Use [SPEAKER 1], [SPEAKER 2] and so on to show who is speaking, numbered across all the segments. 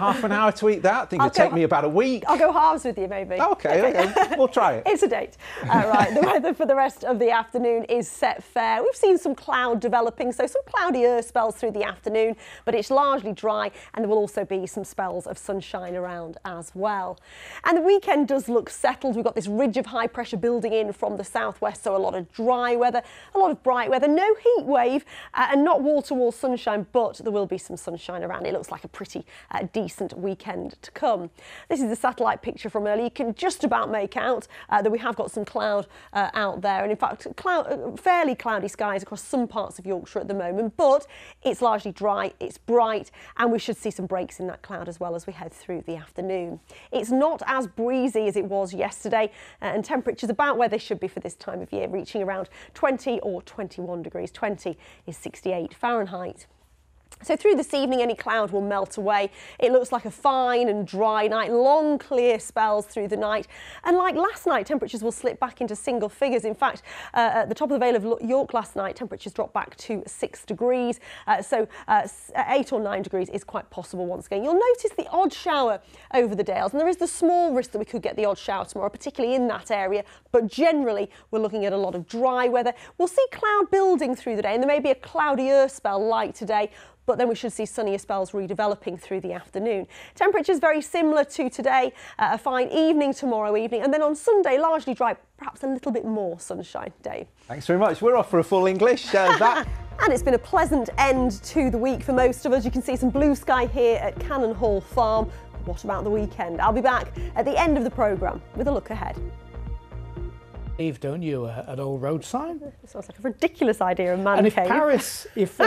[SPEAKER 1] half an hour to eat that? I think it'd take me about a week.
[SPEAKER 2] I'll go halves with you, maybe.
[SPEAKER 1] Okay. We'll try it.
[SPEAKER 2] It's a date. Right, the weather for the rest of the afternoon is set fair. We've seen some cloud developing, so some cloudier spells through the afternoon, but it's largely dry, and there will also be some spells of sunshine around as well. And the weekend does look settled. We've got this ridge of high pressure building in from the southwest, so a lot of dry weather, a lot of bright weather, no heat wave, and not wall-to-wall sunshine, but there will be some sunshine around. It looks like a pretty decent weekend to come. This is the satellite picture from earlier. You can just about make out that we have got some cloud out there, and in fact fairly cloudy skies across some parts of Yorkshire at the moment, but it's largely dry, it's bright, and we should see some breaks in that cloud as well as we head through the afternoon. It's not as breezy as it was yesterday, and temperatures about where they should be for this time of year, reaching around 20 or 21 degrees. 20 is 68 Fahrenheit. So through this evening, any cloud will melt away. It looks like a fine and dry night, long clear spells through the night. And like last night, temperatures will slip back into single figures. In fact, at the top of the Vale of York last night, temperatures dropped back to 6 degrees. So 8 or 9 degrees is quite possible once again. You'll notice the odd shower over the Dales, and there is the small risk that we could get the odd shower tomorrow, particularly in that area. But generally, we're looking at a lot of dry weather. We'll see cloud building through the day, and there may be a cloudier spell like today, but then we should see sunnier spells redeveloping through the afternoon. Temperatures very similar to today, a fine evening tomorrow evening, and then on Sunday largely dry, perhaps a little bit more sunshine. Dave.
[SPEAKER 1] Thanks very much. We're off for a full English.
[SPEAKER 2] And it's been a pleasant end to the week for most of us. You can see some blue sky here at Cannon Hall Farm. What about the weekend? I'll be back at the end of the programme with a look ahead.
[SPEAKER 3] Don't you, an old road sign?
[SPEAKER 2] It sounds like a ridiculous idea, a man
[SPEAKER 3] and if
[SPEAKER 2] cave.
[SPEAKER 3] Paris, if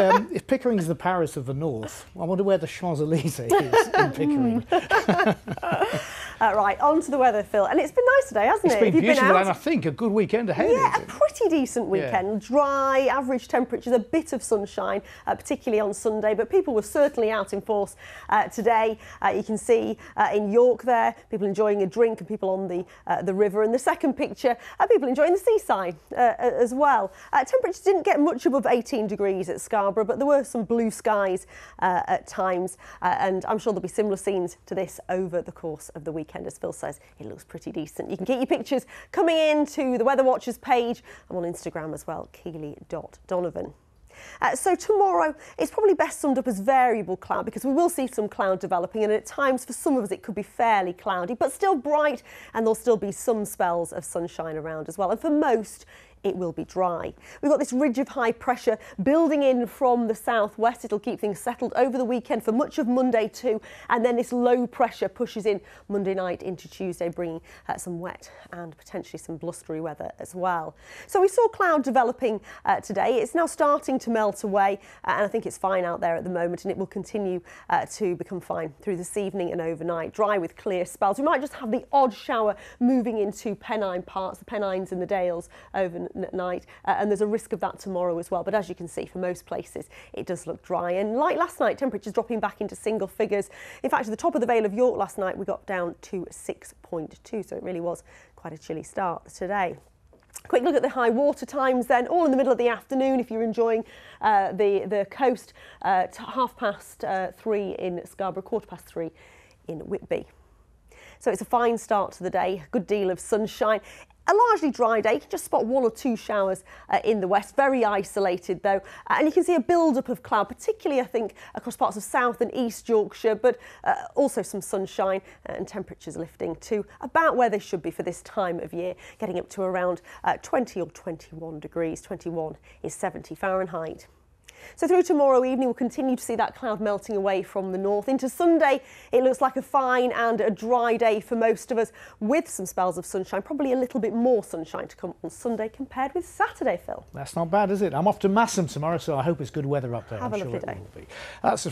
[SPEAKER 3] Pickering is the Paris of the north, I wonder where the Champs-Elysees is in Pickering.
[SPEAKER 2] Right, on to the weather, Phil. And it's been nice today, hasn't it?
[SPEAKER 3] It's been beautiful,
[SPEAKER 2] been
[SPEAKER 3] and I think a good weekend ahead.
[SPEAKER 2] Yeah, a pretty decent weekend. Yeah. Dry, average temperatures, a bit of sunshine, particularly on Sunday, but people were certainly out in force today. You can see in York there, people enjoying a drink and people on the river. And the second picture, people enjoying the seaside as well. Temperatures didn't get much above 18 degrees at Scarborough, but there were some blue skies at times, and I'm sure there'll be similar scenes to this over the course of the weekend. As Phil says, it looks pretty decent. You can get your pictures coming in to the Weather Watchers page. I'm on Instagram as well, Keeley.Donovan. So tomorrow is probably best summed up as variable cloud, because we will see some cloud developing, and at times for some of us it could be fairly cloudy but still bright, and there'll still be some spells of sunshine around as well, and for most it will be dry. We've got this ridge of high pressure building in from the southwest. It'll keep things settled over the weekend for much of Monday too, and then this low pressure pushes in Monday night into Tuesday, bringing some wet and potentially some blustery weather as well. So we saw cloud developing today. It's now starting to melt away, and I think it's fine out there at the moment, and it will continue to become fine through this evening and overnight. Dry with clear spells. We might just have the odd shower moving into Pennine parts, the Pennines and the Dales over at night, and there's a risk of that tomorrow as well, but as you can see, for most places it does look dry, and like last night, temperatures dropping back into single figures. In fact, at the top of the Vale of York last night we got down to 6.2, so it really was quite a chilly start today. Quick look at the high water times then, all in the middle of the afternoon if you're enjoying the coast, 3:30 in Scarborough, 3:15 in Whitby. So it's a fine start to the day, a good deal of sunshine. A largely dry day. You can just spot 1 or 2 showers in the west, very isolated though, and you can see a build-up of cloud, particularly I think across parts of South and East Yorkshire, but also some sunshine, and temperatures lifting to about where they should be for this time of year, getting up to around 20 or 21 degrees. 21 is 70 Fahrenheit. So through tomorrow evening, we'll continue to see that cloud melting away from the north. Into Sunday, it looks like a fine and a dry day for most of us, with some spells of sunshine, probably a little bit more sunshine to come on Sunday compared with Saturday, Phil.
[SPEAKER 3] That's not bad, is it? I'm off to Massam tomorrow, so I hope it's good weather up there.
[SPEAKER 2] Have a lovely day.
[SPEAKER 3] That's